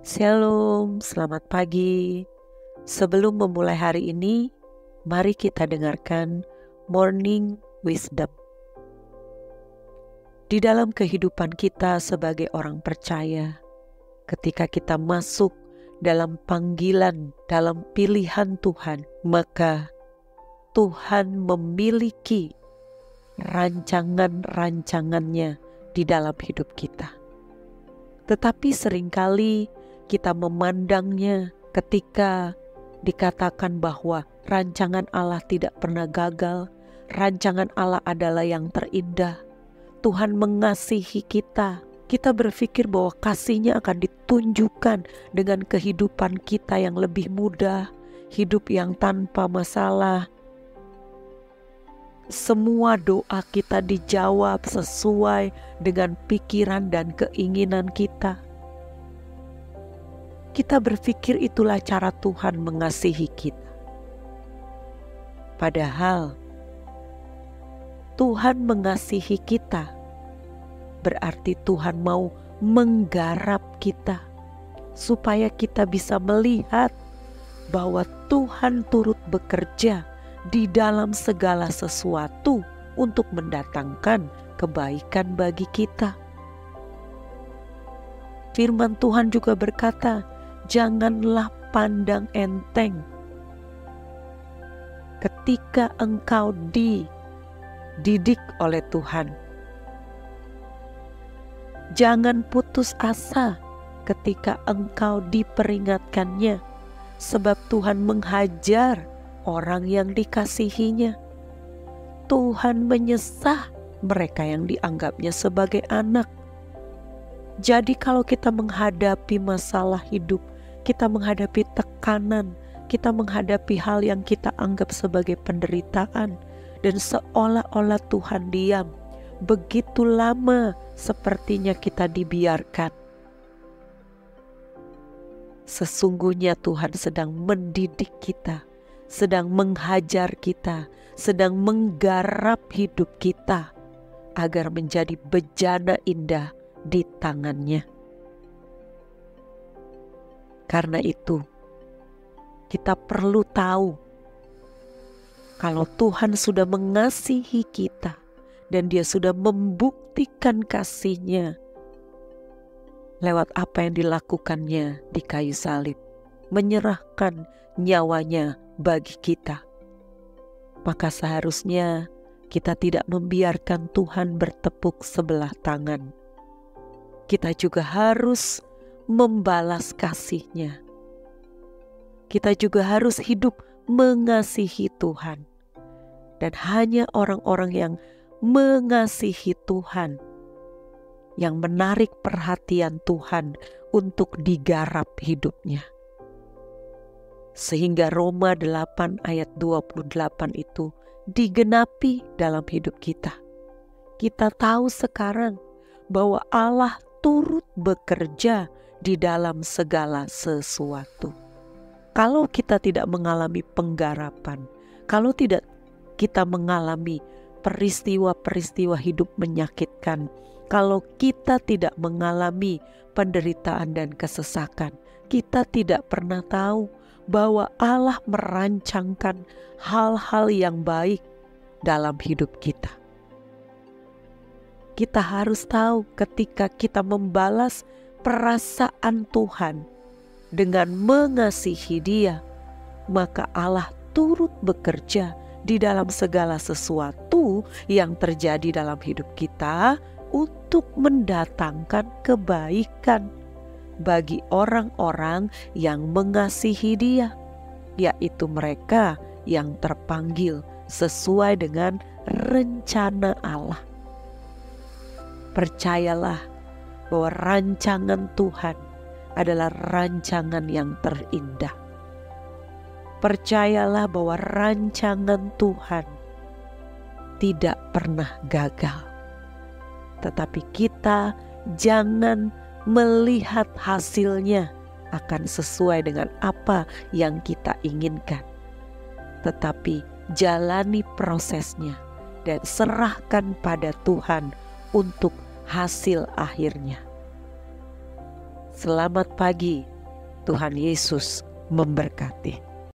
Shalom, selamat pagi. Sebelum memulai hari ini, mari kita dengarkan Morning Wisdom. Di dalam kehidupan kita sebagai orang percaya, ketika kita masuk dalam panggilan, dalam pilihan Tuhan, maka Tuhan memiliki rancangan-rancangannya di dalam hidup kita. Tetapi seringkali kita memandangnya ketika dikatakan bahwa rancangan Allah tidak pernah gagal, rancangan Allah adalah yang terindah. Tuhan mengasihi kita. Kita berpikir bahwa kasih-Nya akan ditunjukkan dengan kehidupan kita yang lebih mudah, hidup yang tanpa masalah. Semua doa kita dijawab sesuai dengan pikiran dan keinginan kita. Kita berpikir itulah cara Tuhan mengasihi kita. Padahal Tuhan mengasihi kita berarti Tuhan mau menggarap kita supaya kita bisa melihat bahwa Tuhan turut bekerja di dalam segala sesuatu untuk mendatangkan kebaikan bagi kita. Firman Tuhan juga berkata, janganlah pandang enteng ketika engkau dididik oleh Tuhan. Jangan putus asa ketika engkau diperingatkannya, sebab Tuhan menghajar orang yang dikasihinya. Tuhan menyesah mereka yang dianggapnya sebagai anak. Jadi kalau kita menghadapi masalah hidup, kita menghadapi tekanan, kita menghadapi hal yang kita anggap sebagai penderitaan, dan seolah-olah Tuhan diam, begitu lama sepertinya kita dibiarkan. Sesungguhnya Tuhan sedang mendidik kita, sedang menghajar kita, sedang menggarap hidup kita agar menjadi bejana indah di tangannya. Karena itu, kita perlu tahu kalau Tuhan sudah mengasihi kita dan Dia sudah membuktikan kasih-Nya lewat apa yang dilakukannya di kayu salib, menyerahkan nyawanya bagi kita. Maka seharusnya kita tidak membiarkan Tuhan bertepuk sebelah tangan. Kita juga harus membalas kasih-Nya. Kita juga harus hidup mengasihi Tuhan. Dan hanya orang-orang yang mengasihi Tuhan yang menarik perhatian Tuhan untuk digarap hidupnya. Sehingga Roma 8 ayat 28 itu digenapi dalam hidup kita. Kita tahu sekarang bahwa Allah turut bekerja di dalam segala sesuatu. Kalau kita tidak mengalami penggarapan, kalau tidak kita mengalami peristiwa-peristiwa hidup menyakitkan, kalau kita tidak mengalami penderitaan dan kesesakan, kita tidak pernah tahu bahwa Allah merancangkan hal-hal yang baik dalam hidup kita. Kita harus tahu ketika kita membalas perasaan Tuhan dengan mengasihi Dia, maka Allah turut bekerja di dalam segala sesuatu yang terjadi dalam hidup kita untuk mendatangkan kebaikan bagi orang-orang yang mengasihi Dia, yaitu mereka yang terpanggil sesuai dengan rencana Allah. Percayalah bahwa rancangan Tuhan adalah rancangan yang terindah. Percayalah bahwa rancangan Tuhan tidak pernah gagal. Tetapi kita jangan melihat hasilnya akan sesuai dengan apa yang kita inginkan. Tetapi jalani prosesnya dan serahkan pada Tuhan untuk hasil akhirnya. Selamat pagi Tuhan Yesus memberkati.